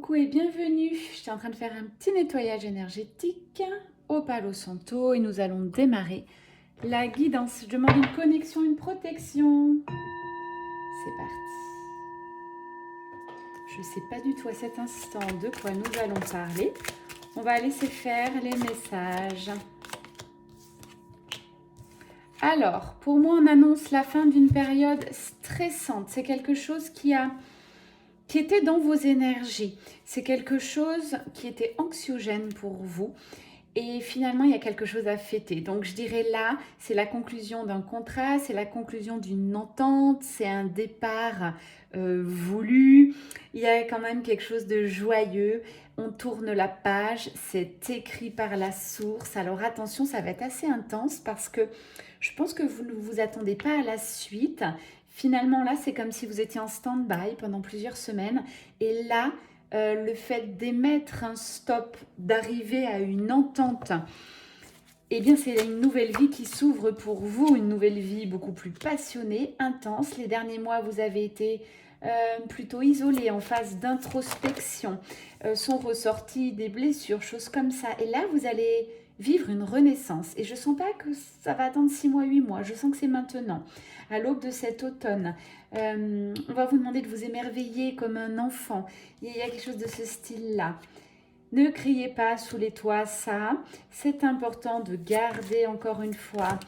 Coucou et bienvenue. Je suis en train de faire un petit nettoyage énergétique au Palo Santo et nous allons démarrer la guidance. Je demande une connexion, une protection. C'est parti. Je ne sais pas du tout à cet instant de quoi nous allons parler. On va laisser faire les messages. Alors, pour moi, on annonce la fin d'une période stressante. C'est quelque chose qui était dans vos énergies. C'est quelque chose qui était anxiogène pour vous. Et finalement, il y a quelque chose à fêter. Donc, je dirais là, c'est la conclusion d'un contrat, c'est la conclusion d'une entente, c'est un départ voulu. Il y a quand même quelque chose de joyeux. On tourne la page, c'est écrit par la source. Alors, attention, ça va être assez intense parce que je pense que vous ne vous attendez pas à la suite. Finalement, là, c'est comme si vous étiez en stand-by pendant plusieurs semaines. Et là, le fait d'émettre un stop, d'arriver à une entente, eh bien c'est une nouvelle vie qui s'ouvre pour vous, une nouvelle vie beaucoup plus passionnée, intense. Les derniers mois, vous avez été plutôt isolé, en phase d'introspection, sont ressorties des blessures, choses comme ça. Et là, vous allez vivre une renaissance. Et je ne sens pas que ça va attendre 6 mois, 8 mois. Je sens que c'est maintenant, à l'aube de cet automne. On va vous demander de vous émerveiller comme un enfant. Il y a quelque chose de ce style-là. Ne criez pas sous les toits, ça. C'est important de garder encore une fois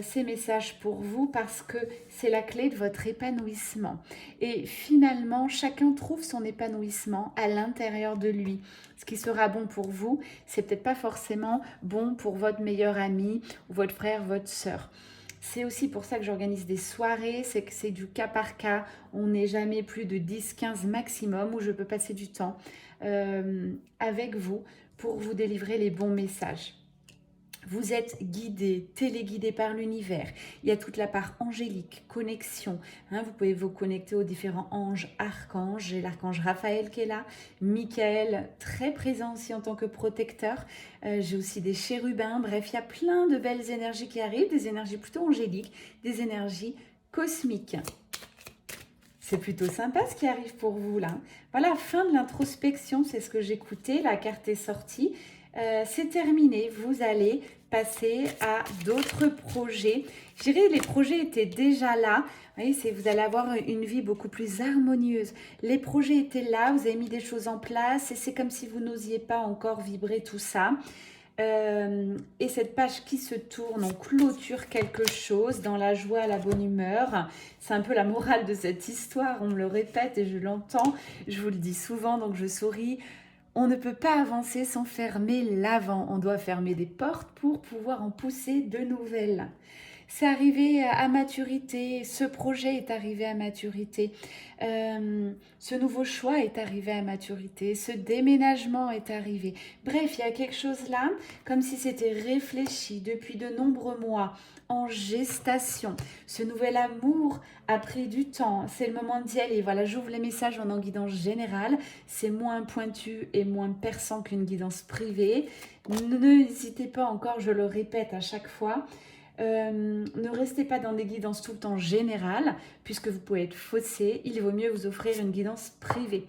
ces messages pour vous parce que c'est la clé de votre épanouissement. Et finalement, chacun trouve son épanouissement à l'intérieur de lui. Ce qui sera bon pour vous, c'est peut-être pas forcément bon pour votre meilleur ami ou votre frère, votre sœur. C'est aussi pour ça que j'organise des soirées, c'est que c'est du cas par cas. On n'est jamais plus de 10-15 maximum où je peux passer du temps avec vous pour vous délivrer les bons messages. Vous êtes guidé, téléguidé par l'univers. Il y a toute la part angélique, connexion. Vous pouvez vous connecter aux différents anges, archanges. J'ai l'archange Raphaël qui est là, Michael, très présent aussi en tant que protecteur. J'ai aussi des chérubins. Bref, il y a plein de belles énergies qui arrivent, des énergies plutôt angéliques, des énergies cosmiques. C'est plutôt sympa ce qui arrive pour vous là. Voilà, fin de l'introspection, c'est ce que j'écoutais, la carte est sortie. C'est terminé, vous allez passer à d'autres projets. Je dirais les projets étaient déjà là. Vous voyez, vous allez avoir une vie beaucoup plus harmonieuse. Les projets étaient là, vous avez mis des choses en place et c'est comme si vous n'osiez pas encore vibrer tout ça. Et cette page qui se tourne, on clôture quelque chose dans la joie, la bonne humeur. C'est un peu la morale de cette histoire, on me le répète et je l'entends, je vous le dis souvent, donc je souris. On ne peut pas avancer sans fermer l'avant, on doit fermer des portes pour pouvoir en pousser de nouvelles. C'est arrivé à maturité, ce projet est arrivé à maturité, ce nouveau choix est arrivé à maturité, ce déménagement est arrivé. Bref, il y a quelque chose là, comme si c'était réfléchi depuis de nombreux mois, en gestation. Ce nouvel amour a pris du temps, c'est le moment d'y aller. Voilà, j'ouvre les messages en guidance générale, c'est moins pointu et moins perçant qu'une guidance privée. N'hésitez pas encore, je le répète à chaque fois, ne restez pas dans des guidances tout le temps générales, puisque vous pouvez être faussé. Il vaut mieux vous offrir une guidance privée.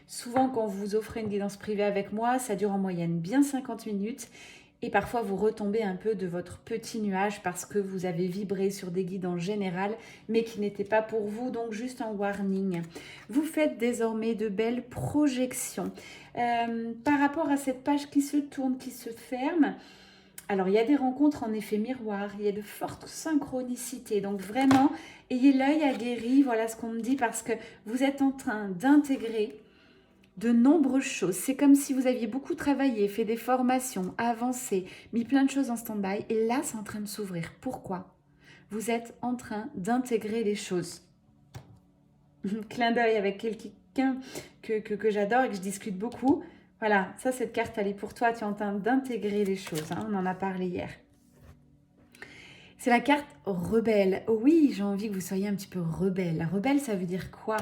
Souvent, quand vous offrez une guidance privée avec moi, ça dure en moyenne bien 50 minutes. Et parfois, vous retombez un peu de votre petit nuage parce que vous avez vibré sur des guidances générales, mais qui n'étaient pas pour vous, donc juste en warning. Vous faites désormais de belles projections. Par rapport à cette page qui se tourne, qui se ferme, alors, il y a des rencontres en effet miroir, il y a de fortes synchronicités. Donc, vraiment, ayez l'œil aguerri, voilà ce qu'on me dit, parce que vous êtes en train d'intégrer de nombreuses choses. C'est comme si vous aviez beaucoup travaillé, fait des formations, avancé, mis plein de choses en stand-by. Et là, c'est en train de s'ouvrir. Pourquoi? Vous êtes en train d'intégrer les choses. Clin d'œil avec quelqu'un que j'adore et que je discute beaucoup. Voilà, ça, cette carte, elle est pour toi. Tu es en train d'intégrer les choses. On en a parlé hier. C'est la carte rebelle. Oui, j'ai envie que vous soyez un petit peu rebelle. Rebelle, ça veut dire quoi?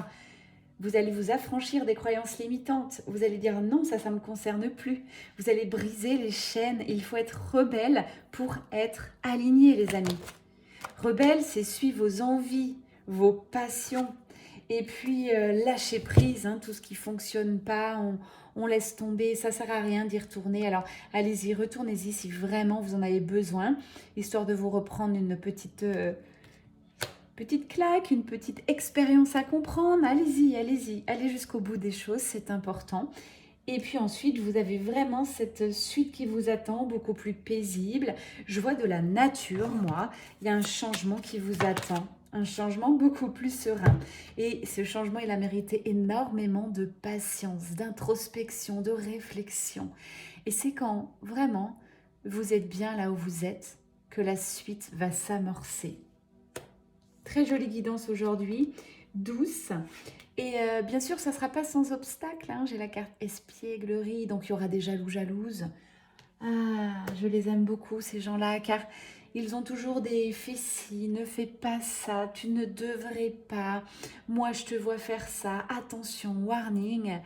Vous allez vous affranchir des croyances limitantes. Vous allez dire non, ça ne me concerne plus. Vous allez briser les chaînes. Il faut être rebelle pour être aligné, les amis. Rebelle, c'est suivre vos envies, vos passions. Et puis, lâcher prise, hein, tout ce qui ne fonctionne pas, on laisse tomber, ça ne sert à rien d'y retourner. Alors, allez-y, retournez-y si vraiment vous en avez besoin, histoire de vous reprendre une petite claque, une petite expérience à comprendre. Allez-y, allez-y, allez jusqu'au bout des choses, c'est important. Et puis ensuite, vous avez vraiment cette suite qui vous attend, beaucoup plus paisible. Je vois de la nature, moi. Il y a un changement qui vous attend, un changement beaucoup plus serein. Et ce changement, il a mérité énormément de patience, d'introspection, de réflexion. Et c'est quand vraiment vous êtes bien là où vous êtes que la suite va s'amorcer. Très jolie guidance aujourd'hui, douce. Et bien sûr, ça ne sera pas sans obstacle, hein. J'ai la carte espièglerie, donc il y aura des jaloux, jalouses. Ah, je les aime beaucoup, ces gens-là, car ils ont toujours des fais ci, ne fais pas ça, tu ne devrais pas, moi je te vois faire ça, attention, warning.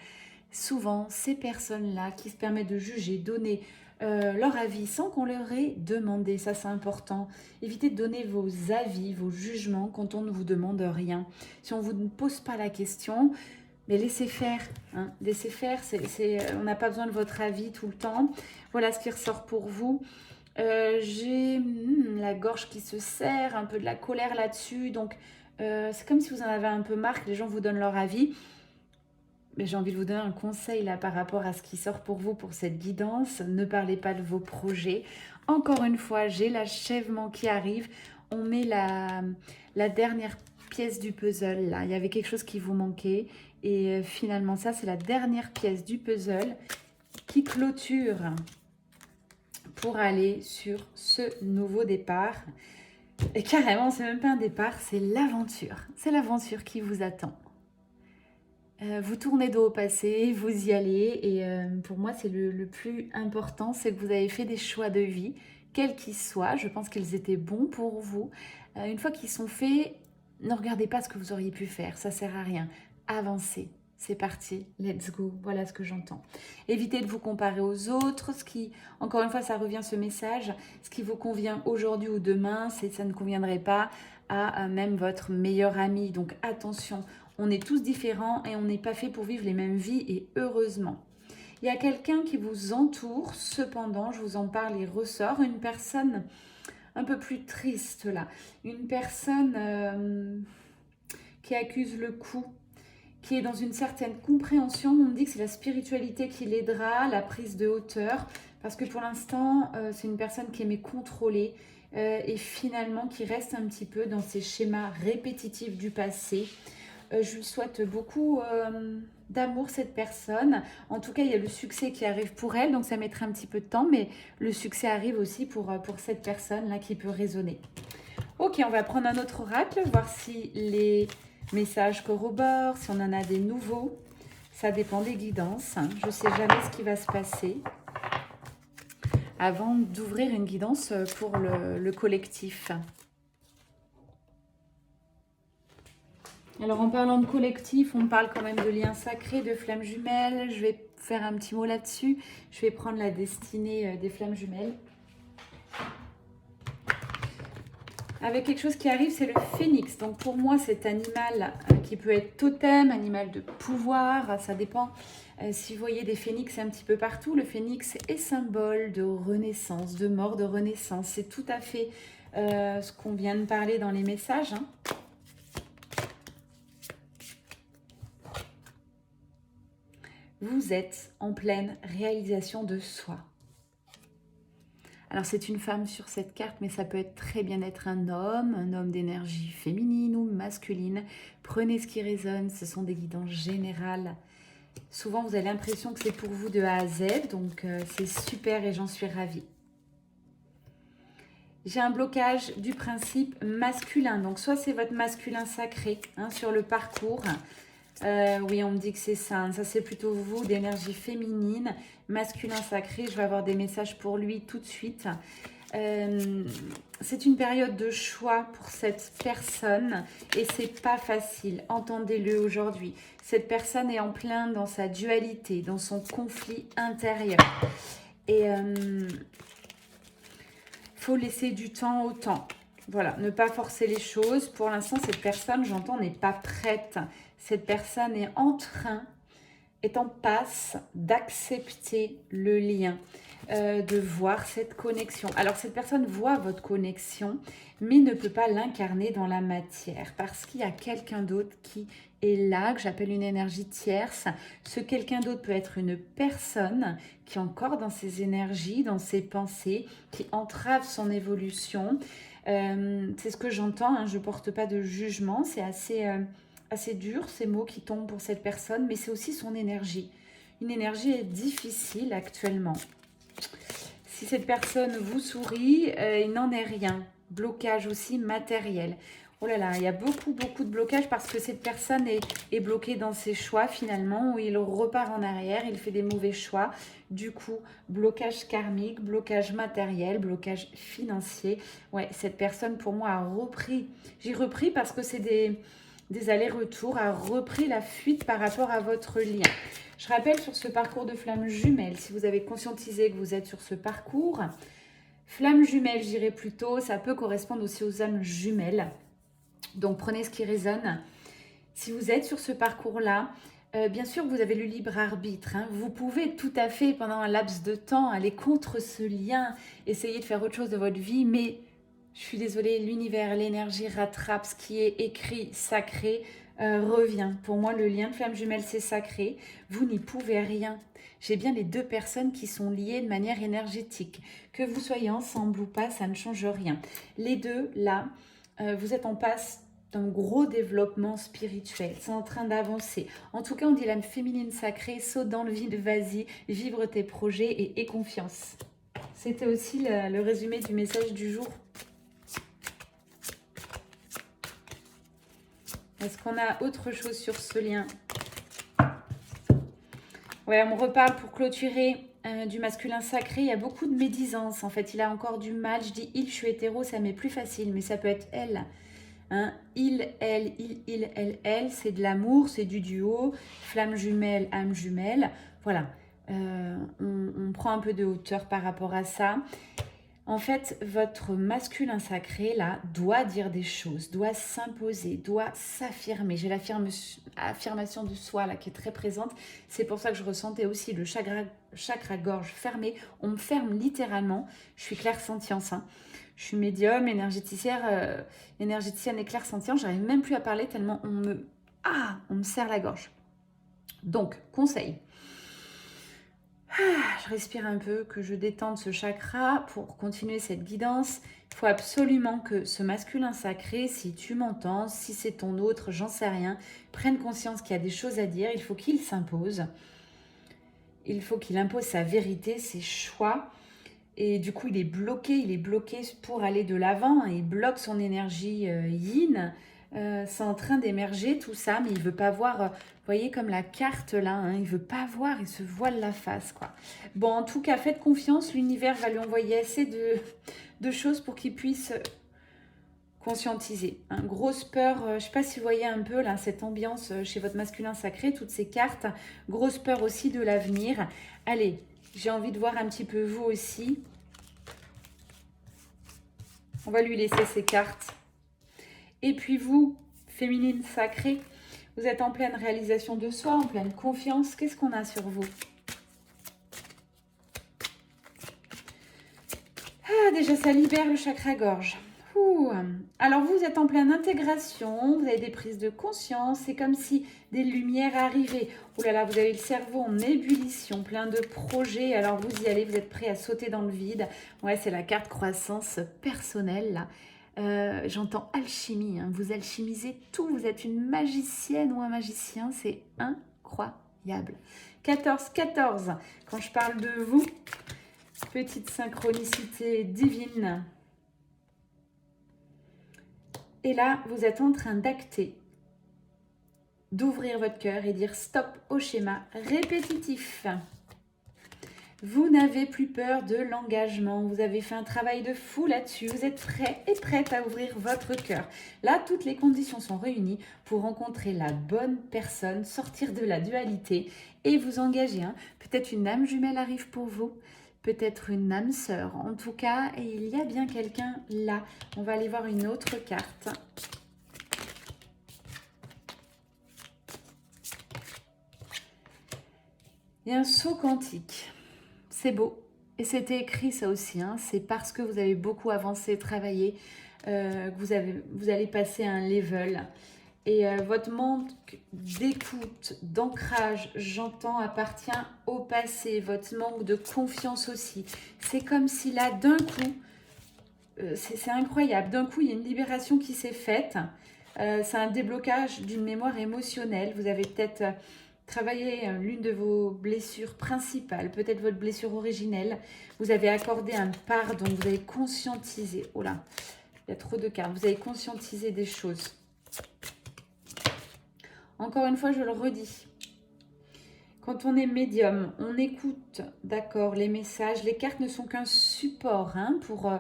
Souvent, ces personnes-là qui se permettent de juger, donner leur avis sans qu'on leur ait demandé, ça c'est important. Évitez de donner vos avis, vos jugements quand on ne vous demande rien. Si on ne vous pose pas la question, mais laissez faire. Hein. Laissez faire, on n'a pas besoin de votre avis tout le temps. Voilà ce qui ressort pour vous. J'ai la gorge qui se serre, un peu de la colère là-dessus. Donc, c'est comme si vous en avez un peu marre que les gens vous donnent leur avis. Mais j'ai envie de vous donner un conseil là par rapport à ce qui sort pour vous pour cette guidance. Ne parlez pas de vos projets. Encore une fois, j'ai l'achèvement qui arrive. On met la dernière pièce du puzzle là. Il y avait quelque chose qui vous manquait. Et finalement, ça, c'est la dernière pièce du puzzle qui clôture pour aller sur ce nouveau départ. Et carrément, c'est même pas un départ, c'est l'aventure. C'est l'aventure qui vous attend. Vous tournez dos au passé, vous y allez et pour moi c'est le plus important, c'est que vous avez fait des choix de vie, quels qu'ils soient, je pense qu'ils étaient bons pour vous. Une fois qu'ils sont faits, ne regardez pas ce que vous auriez pu faire, ça sert à rien. Avancez, c'est parti, let's go, voilà ce que j'entends. Évitez de vous comparer aux autres, encore une fois ça revient ce message, ce qui vous convient aujourd'hui ou demain, ça ne conviendrait pas à même votre meilleur ami, donc attention. On est tous différents et on n'est pas fait pour vivre les mêmes vies et heureusement. Il y a quelqu'un qui vous entoure, cependant, je vous en parle, il ressort, une personne un peu plus triste là. Une personne qui accuse le coup, qui est dans une certaine compréhension. On me dit que c'est la spiritualité qui l'aidera, la prise de hauteur, parce que pour l'instant, c'est une personne qui aimait contrôler et finalement qui reste un petit peu dans ces schémas répétitifs du passé. Je lui souhaite beaucoup d'amour, cette personne. En tout cas, il y a le succès qui arrive pour elle, donc ça mettra un petit peu de temps, mais le succès arrive aussi pour cette personne-là qui peut résonner. Ok, on va prendre un autre oracle, voir si les messages corroborent, si on en a des nouveaux. Ça dépend des guidances. Je ne sais jamais ce qui va se passer avant d'ouvrir une guidance pour le collectif. Alors en parlant de collectif, on parle quand même de liens sacrés, de flammes jumelles. Je vais faire un petit mot là-dessus. Je vais prendre la destinée des flammes jumelles. Avec quelque chose qui arrive, c'est le phénix. Donc pour moi, cet animal qui peut être totem, animal de pouvoir, ça dépend. Si vous voyez des phénix un petit peu partout, le phénix est symbole de renaissance, de mort, de renaissance. C'est tout à fait ce qu'on vient de parler dans les messages. Hein. Vous êtes en pleine réalisation de soi. Alors c'est une femme sur cette carte, mais ça peut être très bien être un homme d'énergie féminine ou masculine. Prenez ce qui résonne, ce sont des guidances générales. Souvent vous avez l'impression que c'est pour vous de A à Z, donc c'est super et j'en suis ravie. J'ai un blocage du principe masculin, donc soit c'est votre masculin sacré hein, sur le parcours. Oui, on me dit que c'est ça. Ça, c'est plutôt vous, d'énergie féminine, masculin sacré. Je vais avoir des messages pour lui tout de suite. C'est une période de choix pour cette personne et c'est pas facile. Entendez-le aujourd'hui. Cette personne est en plein dans sa dualité, dans son conflit intérieur. Et faut laisser du temps au temps. Voilà, ne pas forcer les choses. Pour l'instant, cette personne, j'entends, n'est pas prête. cette personne est en passe d'accepter le lien, de voir cette connexion. Alors cette personne voit votre connexion, mais ne peut pas l'incarner dans la matière parce qu'il y a quelqu'un d'autre qui est là, que j'appelle une énergie tierce. Ce quelqu'un d'autre peut être une personne qui est encore dans ses énergies, dans ses pensées, qui entrave son évolution. C'est ce que j'entends, hein, je ne porte pas de jugement, c'est assez dur ces mots qui tombent pour cette personne, mais c'est aussi son énergie. Une énergie est difficile actuellement. Si cette personne vous sourit, il n'en est rien. Blocage aussi matériel. Oh là là, il y a beaucoup de blocages parce que cette personne est bloquée dans ses choix finalement, où il repart en arrière, il fait des mauvais choix. Du coup, blocage karmique, blocage matériel, blocage financier. Ouais, cette personne pour moi a repris. J'ai repris parce que c'est des allers-retours, a repris la fuite par rapport à votre lien. Je rappelle sur ce parcours de flamme jumelle, si vous avez conscientisé que vous êtes sur ce parcours, flamme jumelle, je dirais plutôt, ça peut correspondre aussi aux âmes jumelles. Donc prenez ce qui résonne. Si vous êtes sur ce parcours-là, bien sûr vous avez le libre arbitre. Hein. Vous pouvez tout à fait pendant un laps de temps aller contre ce lien, essayer de faire autre chose de votre vie, mais je suis désolée, l'univers, l'énergie rattrape ce qui est écrit, sacré, revient. Pour moi, le lien de flamme jumelle, c'est sacré. Vous n'y pouvez rien. J'ai bien les deux personnes qui sont liées de manière énergétique. Que vous soyez ensemble ou pas, ça ne change rien. Les deux, là, vous êtes en passe d'un gros développement spirituel. C'est en train d'avancer. En tout cas, on dit l'âme féminine sacrée, saute dans le vide, vas-y, vibre tes projets et aie confiance. C'était aussi le résumé du message du jour. Est-ce qu'on a autre chose sur ce lien? Ouais, on me reparle pour clôturer du masculin sacré. Il y a beaucoup de médisance. En fait, il a encore du mal. Je dis il, je suis hétéro, ça m'est plus facile, mais ça peut être elle. Hein, il, elle, c'est de l'amour, c'est du duo. Flamme jumelle, âme jumelle. Voilà. On prend un peu de hauteur par rapport à ça. En fait, votre masculin sacré, là, doit dire des choses, doit s'imposer, doit s'affirmer. J'ai l'affirmation de soi, là, qui est très présente. C'est pour ça que je ressentais aussi le chakra gorge fermé. On me ferme littéralement. Je suis clairsentience, hein. Je suis médium, énergéticienne et clairsentiente. J'arrive même plus à parler tellement on me serre la gorge. Donc, conseil. Je respire un peu, que je détende ce chakra pour continuer cette guidance. Il faut absolument que ce masculin sacré, si tu m'entends, si c'est ton autre, j'en sais rien, prenne conscience qu'il y a des choses à dire. Il faut qu'il s'impose. Il faut qu'il impose sa vérité, ses choix. Et du coup, il est bloqué pour aller de l'avant. Il bloque son énergie yin. C'est en train d'émerger tout ça, mais il veut pas voir, vous voyez comme la carte là, hein, il veut pas voir, il se voile la face quoi. Bon, en tout cas, faites confiance, l'univers va lui envoyer assez de choses pour qu'il puisse conscientiser. Hein. Grosse peur, je sais pas si vous voyez un peu là cette ambiance chez votre masculin sacré, toutes ces cartes, grosse peur aussi de l'avenir. Allez, j'ai envie de voir un petit peu vous aussi. On va lui laisser ses cartes. Et puis vous, féminine sacrée, vous êtes en pleine réalisation de soi, en pleine confiance. Qu'est-ce qu'on a sur vous? Ah, déjà, ça libère le chakra-gorge. Alors, vous êtes en pleine intégration, vous avez des prises de conscience. C'est comme si des lumières arrivaient. Oh là là, vous avez le cerveau en ébullition, plein de projets. Alors, vous y allez, vous êtes prêt à sauter dans le vide. Ouais, c'est la carte croissance personnelle, là. J'entends alchimie, hein. Vous alchimisez tout, vous êtes une magicienne ou un magicien, c'est incroyable. 14, quand je parle de vous, petite synchronicité divine. Et là, vous êtes en train d'acter, d'ouvrir votre cœur et dire stop au schéma répétitif. Vous n'avez plus peur de l'engagement. Vous avez fait un travail de fou là-dessus. Vous êtes prêt et prête à ouvrir votre cœur. Là, toutes les conditions sont réunies pour rencontrer la bonne personne, sortir de la dualité et vous engager. Hein. Peut-être une âme jumelle arrive pour vous. Peut-être une âme sœur. En tout cas, il y a bien quelqu'un là. On va aller voir une autre carte. Et un saut quantique. C'est beau. Et c'était écrit ça aussi. Hein. C'est parce que vous avez beaucoup avancé, travaillé, que vous allez passer à un level. Et votre manque d'écoute, d'ancrage, j'entends, appartient au passé. Votre manque de confiance aussi. C'est comme si là, d'un coup, c'est incroyable. D'un coup, il y a une libération qui s'est faite. C'est un déblocage d'une mémoire émotionnelle. Vous avez peut-être travaillé l'une de vos blessures principales, peut-être votre blessure originelle. Vous avez accordé un pardon, vous avez conscientisé. Oh là, il y a trop de cartes. Vous avez conscientisé des choses. Encore une fois, je le redis. Quand on est médium, on écoute, d'accord, les messages. Les cartes ne sont qu'un support pour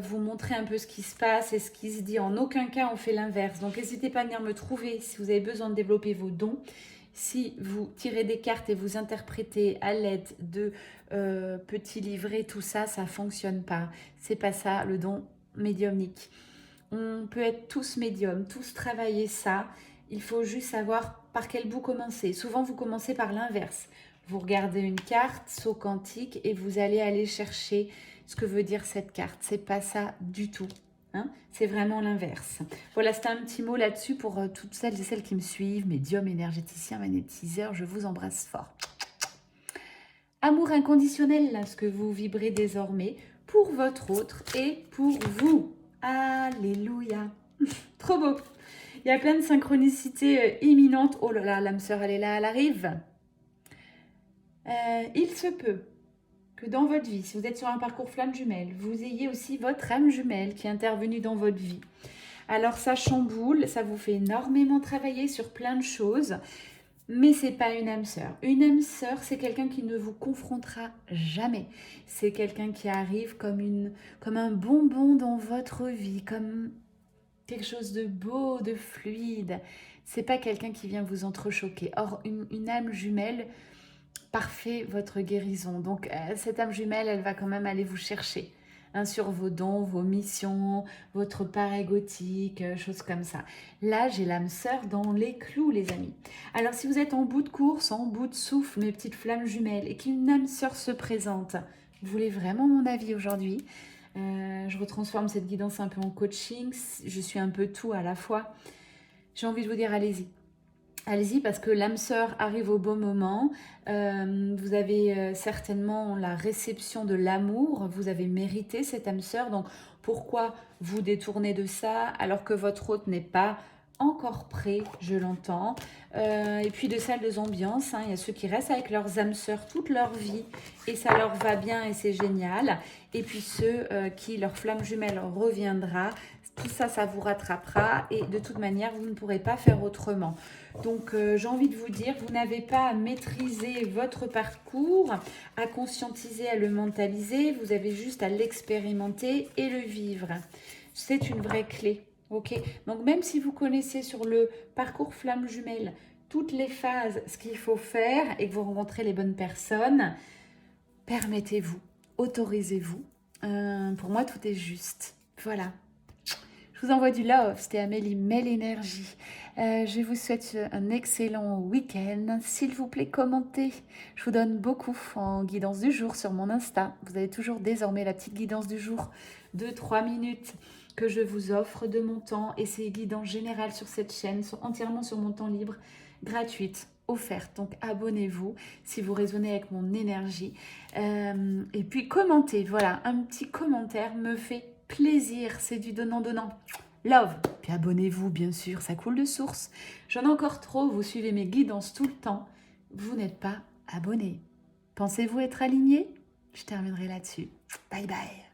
vous montrer un peu ce qui se passe et ce qui se dit. En aucun cas, on fait l'inverse. Donc, n'hésitez pas à venir me trouver si vous avez besoin de développer vos dons. Si vous tirez des cartes et vous interprétez à l'aide de petits livrets, tout ça, ça ne fonctionne pas. C'est pas ça, le don médiumnique. On peut être tous médiums, tous travailler ça. Il faut juste savoir par quel bout commencer. Souvent, vous commencez par l'inverse. Vous regardez une carte, saut quantique, et vous allez aller chercher ce que veut dire cette carte. C'est pas ça du tout. Hein, c'est vraiment l'inverse. Voilà, c'était un petit mot là-dessus pour toutes celles et celles qui me suivent, médiums, énergéticiens, magnétiseurs, je vous embrasse fort. Amour inconditionnel, là, ce que vous vibrez désormais pour votre autre et pour vous. Alléluia. Trop beau. Il y a plein de synchronicités imminentes. Oh là là, l'âme sœur, elle est là, elle arrive. Il se peut que dans votre vie, si vous êtes sur un parcours flamme jumelle, vous ayez aussi votre âme jumelle qui est intervenue dans votre vie. Alors ça chamboule, ça vous fait énormément travailler sur plein de choses, mais c'est pas une âme sœur. Une âme sœur, c'est quelqu'un qui ne vous confrontera jamais. C'est quelqu'un qui arrive comme un bonbon dans votre vie, comme quelque chose de beau, de fluide. C'est pas quelqu'un qui vient vous entrechoquer. Or, une âme jumelle parfait votre guérison. Donc, cette âme jumelle, elle va quand même aller vous chercher sur vos dons, vos missions, votre part égotique, choses comme ça. Là, j'ai l'âme sœur dans les clous, les amis. Alors, si vous êtes en bout de course, en bout de souffle, mes petites flammes jumelles, et qu'une âme sœur se présente, vous voulez vraiment mon avis aujourd'hui? Je retransforme cette guidance un peu en coaching. Je suis un peu tout à la fois. J'ai envie de vous dire, allez-y. Allez-y parce que l'âme sœur arrive au bon moment. Vous avez certainement la réception de l'amour. Vous avez mérité cette âme sœur. Donc pourquoi vous détourner de ça alors que votre hôte n'est pas encore prêt, je l'entends. Et puis de salles de ambiance, il y a ceux qui restent avec leurs âmes sœurs toute leur vie et ça leur va bien et c'est génial. Et puis ceux qui, leur flamme jumelle reviendra. Tout ça, ça vous rattrapera et de toute manière, vous ne pourrez pas faire autrement. Donc, j'ai envie de vous dire, vous n'avez pas à maîtriser votre parcours, à conscientiser, à le mentaliser. Vous avez juste à l'expérimenter et le vivre. C'est une vraie clé. Ok. Donc, même si vous connaissez sur le parcours flamme jumelle toutes les phases, ce qu'il faut faire et que vous rencontrez les bonnes personnes, permettez-vous, autorisez-vous. Pour moi, tout est juste. Voilà. Je vous envoie du love, c'était Amélie Mel Énergie. Je vous souhaite un excellent week-end. S'il vous plaît, commentez. Je vous donne beaucoup en guidance du jour sur mon Insta. Vous avez toujours désormais la petite guidance du jour de 3 minutes que je vous offre de mon temps. Et ces guidances générales sur cette chaîne sont entièrement sur mon temps libre, gratuites, offertes. Donc abonnez-vous si vous résonnez avec mon énergie. Et puis commentez. Voilà, un petit commentaire me fait plaisir, c'est du donnant-donnant. Love. Puis abonnez-vous, bien sûr, ça coule de source. J'en ai encore trop, vous suivez mes guidances tout le temps. Vous n'êtes pas abonné. Pensez-vous être aligné? Je terminerai là-dessus. Bye bye.